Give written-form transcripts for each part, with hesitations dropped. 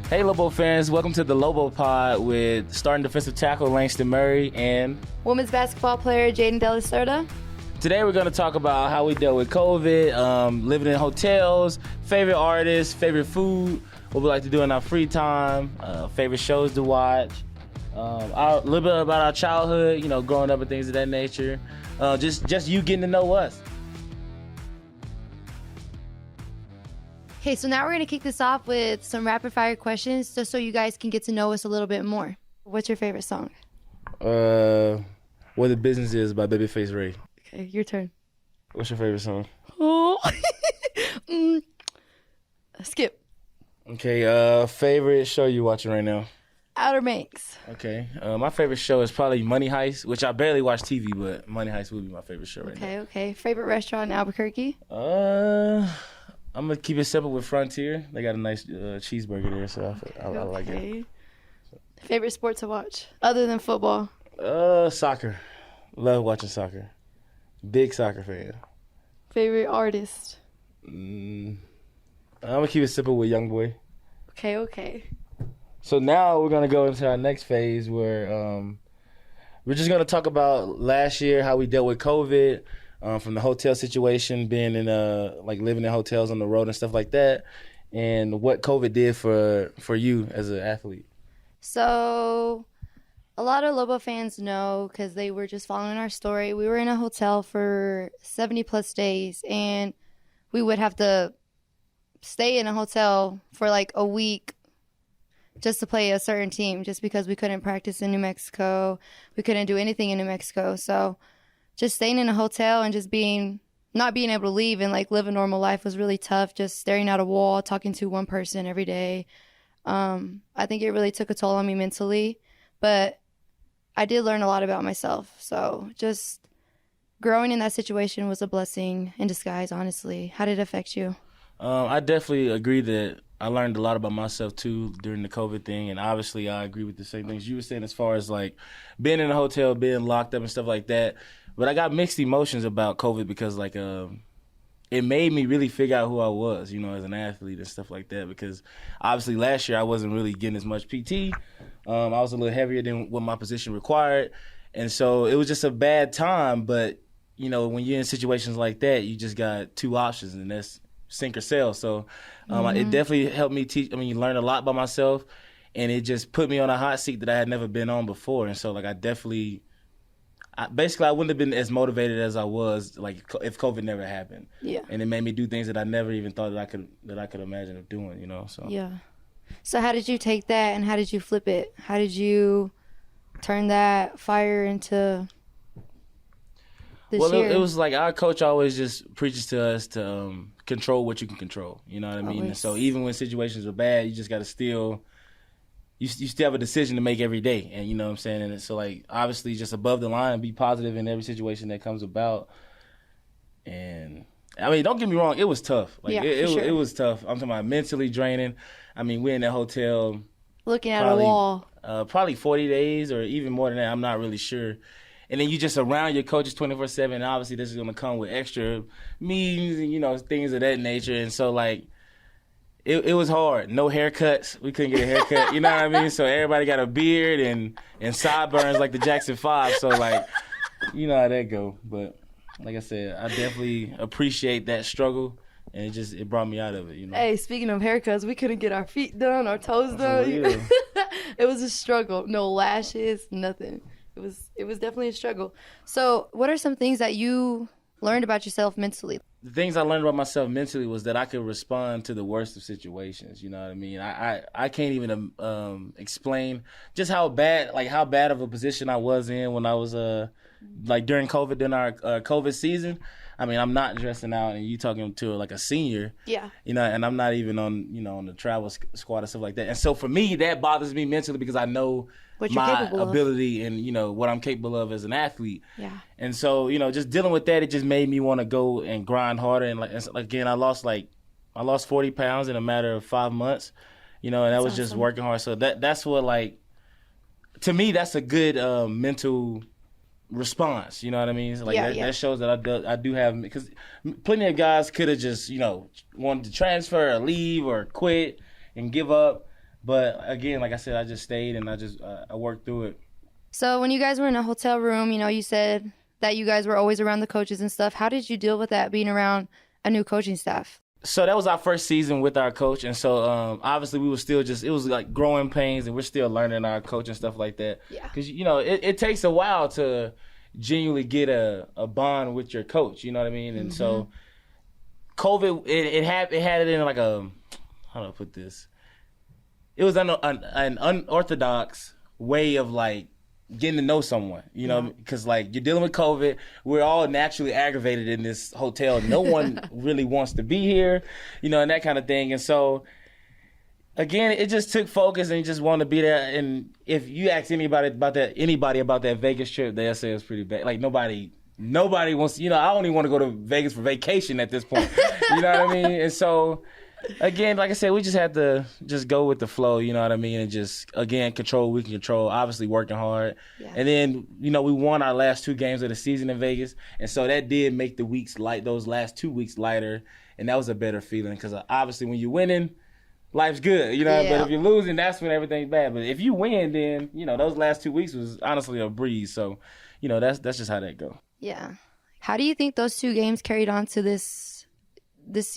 Hey, Lobo fans. Welcome to the Lobo Pod with starting defensive tackle Langston Murray and women's basketball player Jaden Delacerda. Today we're going to talk about how we dealt with COVID, living in hotels, favorite artists, favorite food, what we like to do in our free time, favorite shows to watch, a little bit about our childhood, growing up and things of that nature. Just you getting to know us. Okay, so now we're going to kick this off with some rapid fire questions just so you guys can get to know us a little bit more. What's your favorite song? What the Business Is by Babyface Ray. Okay, your turn. What's your favorite song? Oh. Skip. Okay, favorite show you watching right now? Outer Banks. Okay, my favorite show is probably Money Heist, which I barely watch TV, but Money Heist would be my favorite show right now. Okay. Favorite restaurant in Albuquerque? I'm going to keep it simple with Frontier. They got a nice cheeseburger there, so I like it. Favorite sport to watch, other than football? Soccer. Love watching soccer. Big soccer fan. Favorite artist? I'm going to keep it simple with Youngboy. Okay. So now we're going to go into our next phase where we're just going to talk about last year, how we dealt with COVID. From the hotel situation, being in living in hotels on the road and stuff like that, and what COVID did for you as an athlete. So a lot of Lobo fans know because they were just following our story. We were in a hotel for 70 plus days, and we would have to stay in a hotel for like a week just to play a certain team, just because we couldn't practice in New Mexico. We couldn't do anything in New Mexico. So just staying in a hotel and just not being able to leave and live a normal life was really tough. Just staring at a wall, talking to one person every day. I think it really took a toll on me mentally, but I did learn a lot about myself. So just growing in that situation was a blessing in disguise, honestly. How did it affect you? I definitely agree that I learned a lot about myself too during the COVID thing, and obviously I agree with the same things you were saying as far as being in a hotel, being locked up and stuff like that. But I got mixed emotions about COVID because it made me really figure out who I was, as an athlete and stuff like that. Because obviously last year I wasn't really getting as much PT. I was a little heavier than what my position required, and so it was just a bad time. But when you're in situations like that, you just got two options, and that's sink or sell. So it definitely helped me learn a lot about myself, and it just put me on a hot seat that I had never been on before. And so I wouldn't have been as motivated as I was if COVID never happened. Yeah. And it made me do things that I never even thought that I could imagine of doing, So yeah. So how did you take that and how did you flip it? How did you turn that fire into this year? Well, it was our coach always just preaches to us to control what you can control. You know what I mean? And so even when situations are bad, you just got to still have a decision to make every day. And you know what I'm saying? And so obviously just above the line, be positive in every situation that comes about. And don't get me wrong, it was tough. It was tough. I'm talking about mentally draining. We're in that hotel looking at a wall. Probably 40 days or even more than that. I'm not really sure. And then you just around your coaches 24/7. And obviously this is going to come with extra meetings and, things of that nature. And so it was hard. No haircuts. We couldn't get a haircut. You know what I mean? So everybody got a beard and sideburns like the Jackson 5. So you know how that go. But like I said, I definitely appreciate that struggle. And it brought me out of it, Hey, speaking of haircuts, we couldn't get our feet done, our toes done. It was a struggle. No lashes, nothing. It was definitely a struggle. So what are some things that you learned about yourself mentally? The things I learned about myself mentally was that I could respond to the worst of situations. You know what I mean? I can't even explain just how bad of a position I was in when I was during COVID, during our COVID season. I'm not dressing out, and you talking to a senior. Yeah. And I'm not even on on the travel squad and stuff like that. And so for me, that bothers me mentally because I know my ability and what I'm capable of as an athlete. Yeah. And so just dealing with that, it just made me want to go and grind harder. And again, I lost 40 pounds in a matter of 5 months. And that was just working hard. So that's what to me, that's a good mental response. You know what I mean? That shows that I do have, because plenty of guys could have just wanted to transfer or leave or quit and give up. But again, like I said, I just stayed and I worked through it. So when you guys were in a hotel room, you said that you guys were always around the coaches and stuff. How did you deal with that, being around a new coaching staff? So that was our first season with our coach, and so obviously we were still it was like growing pains, and we're still learning our coach and stuff like that. Yeah. Because it takes a while to genuinely get a bond with your coach. You know what I mean? And so COVID, it had it in like a, how do I put this? It was an unorthodox way of like getting to know someone, because like you're dealing with COVID. We're all naturally aggravated in this hotel. No one really wants to be here, and that kind of thing. And so, again, it just took focus, and you just wanted to be there. And if you ask anybody about that Vegas trip, they'll say it's pretty bad. Like nobody wants. I only want to go to Vegas for vacation at this point. You know what I mean? And so, again, like I said, we just had to just go with the flow, you know what I mean, and just, again, control what we can control, obviously working hard. Yeah. And then, we won our last 2 games of the season in Vegas, and so that did make the weeks those last 2 weeks lighter, and that was a better feeling because obviously when you're winning, life's good, But if you're losing, that's when everything's bad. But if you win, then, those last 2 weeks was honestly a breeze. So, that's just how that go. Yeah. How do you think those 2 games carried on to this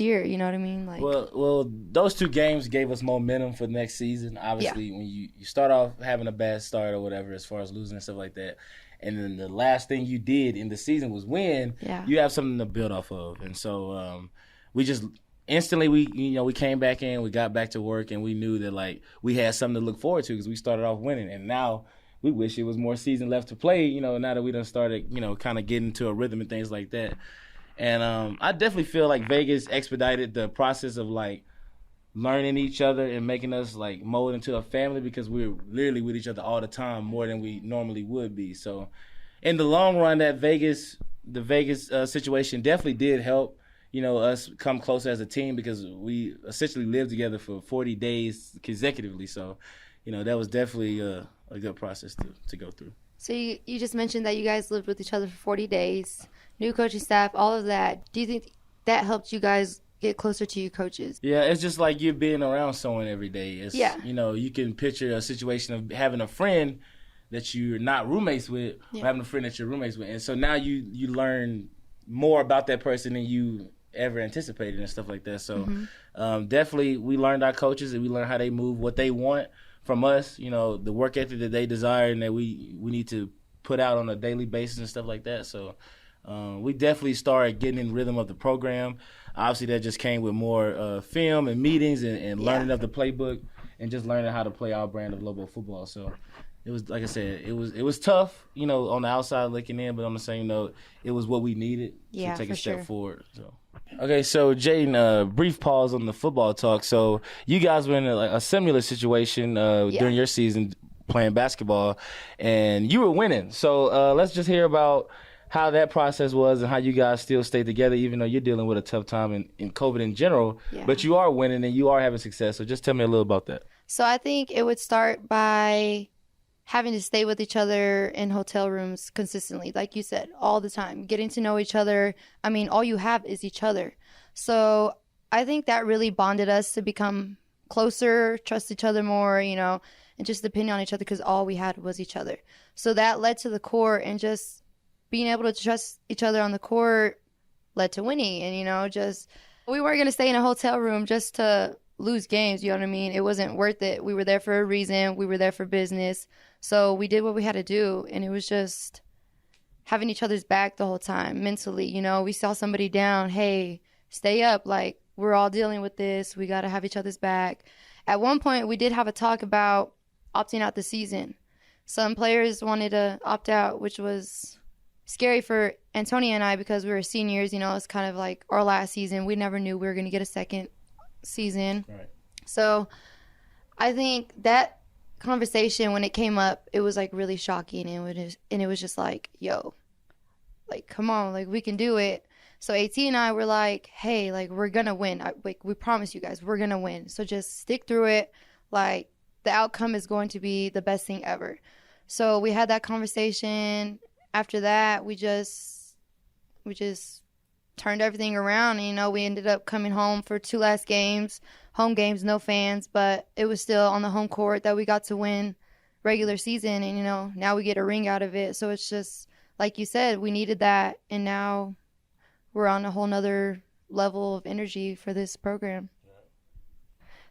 year, you know what I mean? Like, well, those 2 games gave us momentum for the next season. Obviously, when you start off having a bad start or whatever, as far as losing and stuff like that, and then the last thing you did in the season was win, you have something to build off of. And so we just instantly we came back in, we got back to work, and we knew that like we had something to look forward to because we started off winning, and now we wish it was more season left to play. Now that we done started, kind of getting into a rhythm and things like that. And I definitely feel like Vegas expedited the process of like learning each other and making us like mold into a family because we're literally with each other all the time more than we normally would be. So in the long run, the Vegas situation definitely did help, us come closer as a team because we essentially lived together for 40 days consecutively. So, that was definitely a good process to go through. So you just mentioned that you guys lived with each other for 40 days, new coaching staff, all of that. Do you think that helped you guys get closer to your coaches? Yeah, it's just like you're being around someone every day. It's, you can picture a situation of having a friend that you're not roommates with or having a friend that you're roommates with. And so now you learn more about that person than you ever anticipated and stuff like that. So definitely we learned our coaches and we learned how they move, what they want from us, the work ethic that they desire and that we need to put out on a daily basis and stuff like that. So we definitely started getting in rhythm of the program. Obviously, that just came with more film and meetings and learning of the playbook and just learning how to play our brand of Lobo football. So it was, like I said, it was tough, on the outside looking in, but on the same note, it was what we needed to take a step forward. So. Okay, so Jaden, brief pause on the football talk. So you guys were in a similar situation during your season playing basketball, and you were winning. So let's just hear about how that process was and how you guys still stay together, even though you're dealing with a tough time in COVID in general. Yeah. But you are winning and you are having success. So just tell me a little about that. So I think it would start by having to stay with each other in hotel rooms consistently, like you said, all the time, getting to know each other. I mean, all you have is each other. So I think that really bonded us to become closer, trust each other more, and just depend on each other because all we had was each other. So that led to the court, and just being able to trust each other on the court led to winning. And, just we weren't going to stay in a hotel room just to lose games, you know what I mean? It wasn't worth it. We were there for a reason. We were there for business. So we did what we had to do, and it was just having each other's back the whole time mentally. We saw somebody down, hey, stay up. Like, we're all dealing with this. We got to have each other's back. At one point, we did have a talk about opting out the season. Some players wanted to opt out, which was scary for Antonia and I because we were seniors. It's kind of like our last season. We never knew we were going to get a second season. Right. So I think that conversation, when it came up, it was like really shocking, and it was just like, yo, like, come on, like, we can do it. So AT and I were like, hey, like, we're gonna win. We promise you guys, we're gonna win. So just stick through it. Like, the outcome is going to be the best thing ever. So we had that conversation. After that, we just turned everything around. And, you know, we ended up coming home for 2 last games, home games, no fans, but it was still on the home court that we got to win regular season. And, you know, now we get a ring out of it. So it's just, like you said, we needed that. And now we're on a whole nother level of energy for this program.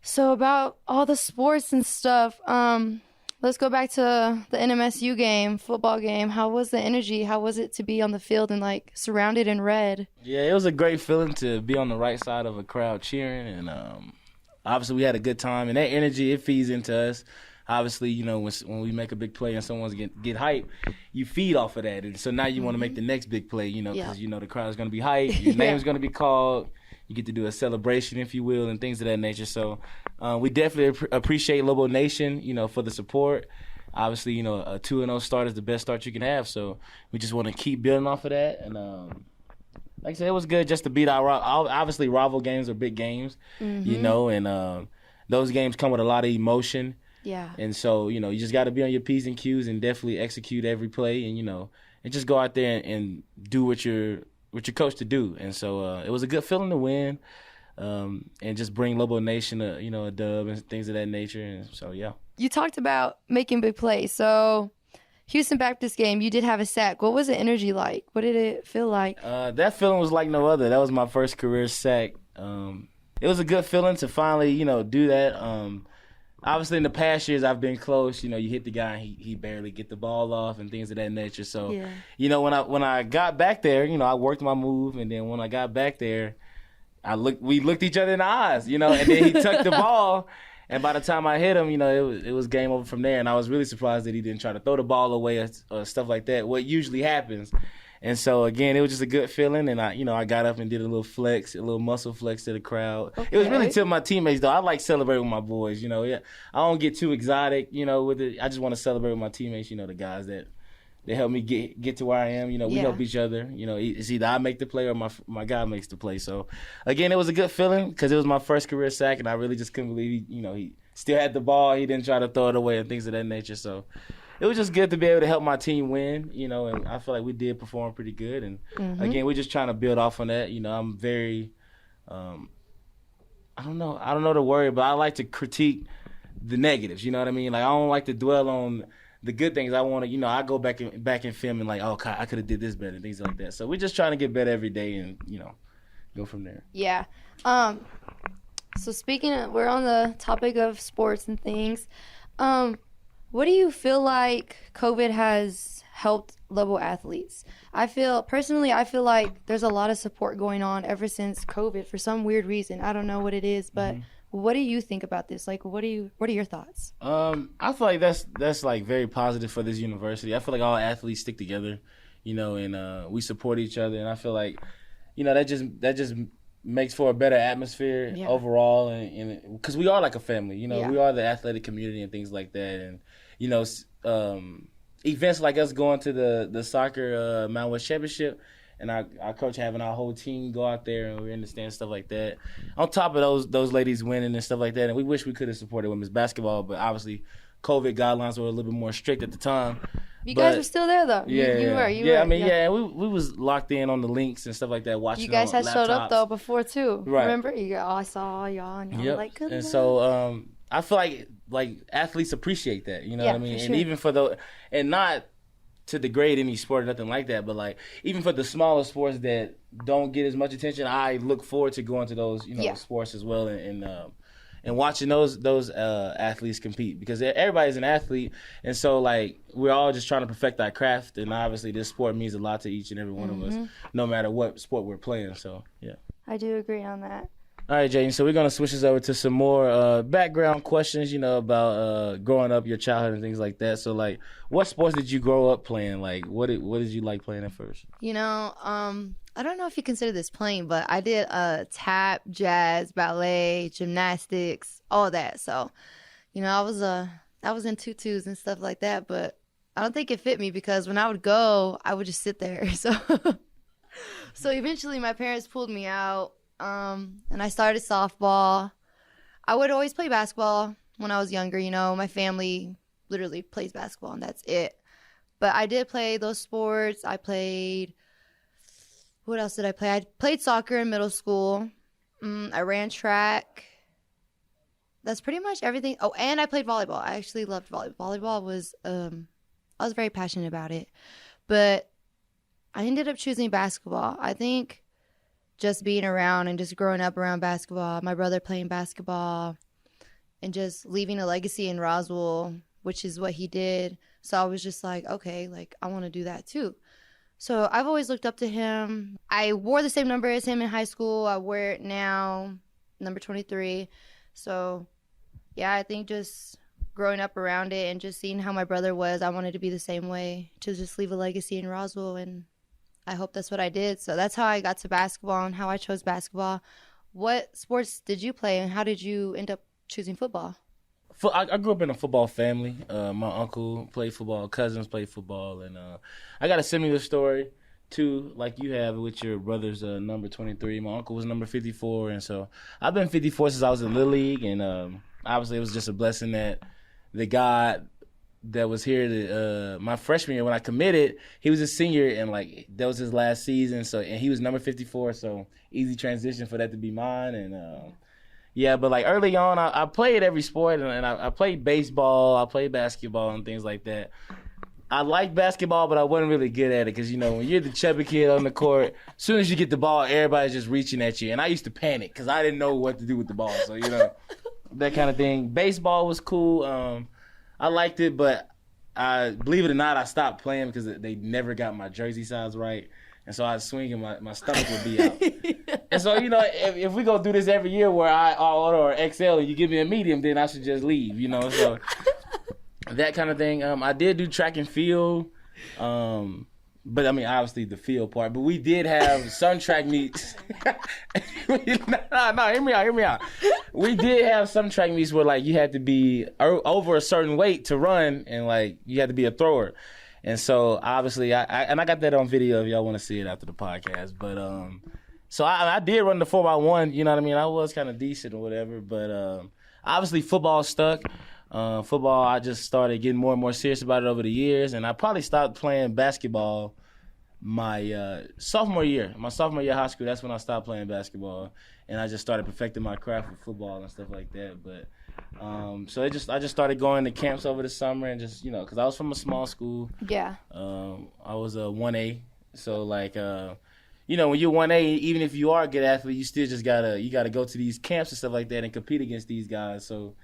So about all the sports and stuff, let's go back to the NMSU game, football game. How was the energy? How was it to be on the field and, like, surrounded in red? Yeah, it was a great feeling to be on the right side of a crowd cheering. And obviously we had a good time. And that energy, it feeds into us. Obviously, you know, when we make a big play and someone's get hype, you feed off of that. And so now you want to make the next big play, you know, because, you know, the crowd's going to be hyped. Your name's going to be called. You get to do a celebration, if you will, and things of that nature. So we definitely appreciate Lobo Nation, you know, for the support. Obviously, you know, a 2-0 start is the best start you can have. So we just want to keep building off of that. And like I said, it was good just to beat our obviously rival games are big games, you know, and those games come with a lot of emotion. Yeah. And so, you know, you just got to be on your P's and Q's and definitely execute every play and, you know, and just go out there and do what you're coached to do. And so it was a good feeling to win and just bring Lobo Nation a dub and things of that nature. And so, yeah. You talked about making big plays. So Houston Baptist game, you did have a sack. What was the energy like? What did it feel like? That feeling was like no other. That was my first career sack. It was a good feeling to finally, you know, do that. Obviously, in the past years, I've been close. You know, you hit the guy, and he barely get the ball off and things of that nature. So, you know, when I got back there, you know, I worked my move, and then when I got back there, we looked each other in the eyes, you know, and then he tucked the ball, and by the time I hit him, you know, it was game over from there. And I was really surprised that he didn't try to throw the ball away or stuff like that, what usually happens. And so, again, it was just a good feeling, and I got up and did a little flex, a little muscle flex to the crowd. Okay. It was really to my teammates, though. I like celebrating with my boys, you know. Yeah, I don't get too exotic, you know, with it. I just want to celebrate with my teammates, you know, the guys that help me get to where I am. You know, we help each other. You know, it's either I make the play or my guy makes the play. So, again, it was a good feeling because it was my first career sack, and I really just couldn't believe, he still had the ball. He didn't try to throw it away and things of that nature. So, it was just good to be able to help my team win, you know, and I feel like we did perform pretty good. And, again, we're just trying to build off on that. You know, I'm very I don't know the word, but I like to critique the negatives, you know what I mean? Like, I don't like to dwell on the good things. I want to, you know, I go back in film and like, oh, God, I could have did this better, things like that. So we're just trying to get better every day and, you know, go from there. Yeah. So we're on the topic of sports and things. What do you feel like COVID has helped Lobo athletes? I feel like there's a lot of support going on ever since COVID for some weird reason. I don't know what it is, but what do you think about this? Like, what are your thoughts? I feel like that's like very positive for this university. I feel like all athletes stick together, you know, and we support each other. And I feel like, you know, that just makes for a better atmosphere overall, and because we are like a family, you know, we are the athletic community and things like that, and you know, events like us going to the soccer Mountain West Championship, and our coach having our whole team go out there and we're in the stands, stuff like that. On top of those ladies winning and stuff like that, and we wish we could have supported women's basketball, but obviously COVID guidelines were a little bit more strict at the time. You guys were still there though. Yeah, you were. I mean, we was locked in on the links and stuff like that. Watching. You guys had laptops. Showed up though before too. Right. Remember? I saw y'all and y'all like good. And so I feel like athletes appreciate that. You know what I mean? And even for and not to degrade any sport or nothing like that, but like even for the smaller sports that don't get as much attention, I look forward to going to those sports as well and watching those athletes compete, because everybody's an athlete, and so like we're all just trying to perfect our craft, and obviously this sport means a lot to each and every one of us, no matter what sport we're playing. So yeah, I do agree on that. All right, Jaden, so we're going to switch this over to some more background questions, you know, about growing up, your childhood and things like that. So, like, what sports did you grow up playing? Like, what did you like playing at first? You know, I don't know if you consider this playing, but I did tap, jazz, ballet, gymnastics, all that. So, you know, I was in tutus and stuff like that, but I don't think it fit me because when I would go, I would just sit there. So eventually my parents pulled me out. And I started softball. I would always play basketball when I was younger. You know, my family literally plays basketball and that's it. But I did play those sports. I played, What else did I play? I played soccer in middle school. I ran track. That's pretty much everything. Oh, and I played volleyball. I actually loved volleyball. Volleyball was, I was very passionate about it. But I ended up choosing basketball. I think just being around and just growing up around basketball, my brother playing basketball, and just leaving a legacy in Roswell, which is what he did. So I was just like, okay, like I want to do that too. So I've always looked up to him. I wore the same number as him in high school. I wear it now, number 23. So yeah, I think just growing up around it and just seeing how my brother was, I wanted to be the same way, to just leave a legacy in Roswell, and I hope that's what I did. So that's how I got to basketball and how I chose basketball. What sports did you play, and how did you end up choosing football? I grew up in a football family. My uncle played football, cousins played football, and I got a similar story too, like you have with your brother's number 23. My uncle was number 54, and so I've been 54 since I was in Little League, and obviously it was just a blessing that the God that was here my freshman year when I committed, he was a senior, and like that was his last season, so and he was number 54, so easy transition for that to be mine, and yeah, but like early on, I played every sport, and I played baseball, I played basketball, and things like that. I liked basketball, but I wasn't really good at it because, you know, when you're the chubby kid on the court, as soon as you get the ball, everybody's just reaching at you. And I used to panic because I didn't know what to do with the ball. So, you know, that kind of thing. Baseball was cool. I liked it, but believe it or not, I stopped playing because they never got my jersey size right. And so I'd swing and my stomach would be out. And so, you know, if we go do this every year where I order an XL and you give me a medium, then I should just leave, you know. So that kind of thing. I did do track and field, but I mean, obviously the field part. But we did have some track meets. No, hear me out. We did have some track meets where like you had to be over a certain weight to run, and like you had to be a thrower. And so obviously, I got that on video if y'all want to see it after the podcast. But so I did run the 4x1. You know what I mean? I was kind of decent or whatever. But obviously, football stuck. Football, I just started getting more and more serious about it over the years, and I probably stopped playing basketball my sophomore year. My sophomore year of high school, that's when I stopped playing basketball, and I just started perfecting my craft with football and stuff like that. But so I just started going to camps over the summer, and just, you know, because I was from a small school. Yeah. I was a 1A, so like you know, when you're 1A, even if you are a good athlete, you still just gotta go to these camps and stuff like that and compete against these guys. So,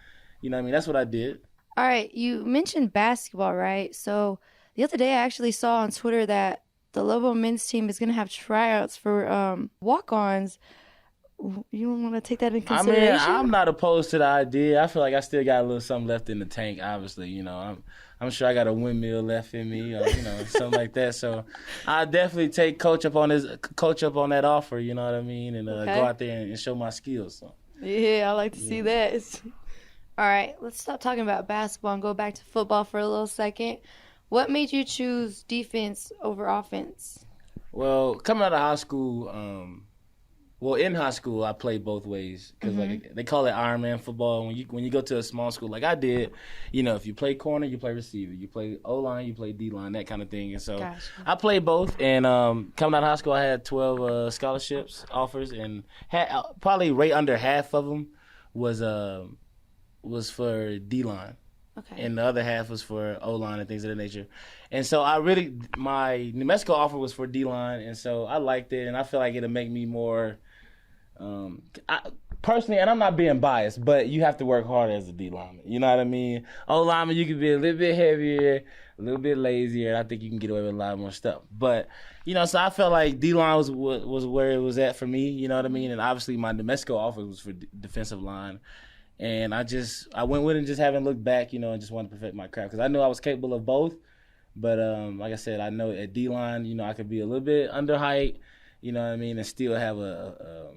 you know what I mean? That's what I did. All right. You mentioned basketball, right? So the other day I actually saw on Twitter that the Lobo men's team is going to have tryouts for walk-ons. You want to take that in consideration? I mean, I'm not opposed to the idea. I feel like I still got a little something left in the tank, obviously. You know, I'm sure I got a windmill left in me, or, you know, something like that. So I definitely take coach up on that offer, you know what I mean, and go out there and show my skills. So. Yeah, I like to see that. All right, let's stop talking about basketball and go back to football for a little second. What made you choose defense over offense? Well, coming out of high school, in high school I played both ways because like they call it Iron Man football. When you go to a small school like I did, you know, if you play corner, you play receiver. You play O-line, you play D-line, that kind of thing. And so I played both. And coming out of high school, I had 12 scholarships offers, and had probably right under half of them was for D-line. Okay. And the other half was for O-line and things of that nature. And so my New Mexico offer was for D-line, and so I liked it, and I feel like it'll make me more, personally, and I'm not being biased, but you have to work harder as a D-lineman. You know what I mean? O-lineman, you can be a little bit heavier, a little bit lazier, and I think you can get away with a lot more stuff. But, you know, so I felt like D-line was where it was at for me, you know what I mean? And obviously my New Mexico offer was for defensive line. And I went with it and just haven't looked back, you know, and just wanted to perfect my craft because I knew I was capable of both. But like I said, I know at D-line, you know, I could be a little bit under height, you know what I mean, and still have a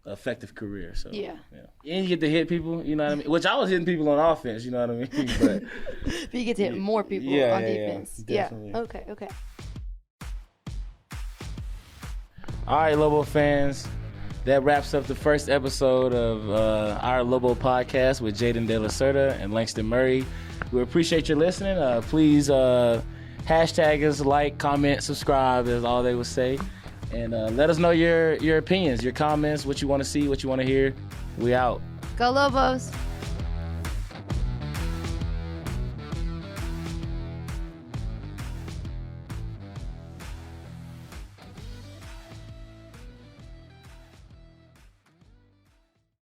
effective career. So yeah. And you get to hit people, you know what I mean, which I was hitting people on offense, you know what I mean. But you get to hit more people on defense. Yeah, definitely. Yeah. Okay. All right, Lobo fans. That wraps up the first episode of our Lobo podcast with Jaden De La Cerda and Langston Murray. We appreciate your listening. Please hashtag us, like, comment, subscribe, is all they would say. And let us know your opinions, your comments, what you want to see, what you want to hear. We out. Go Lobos.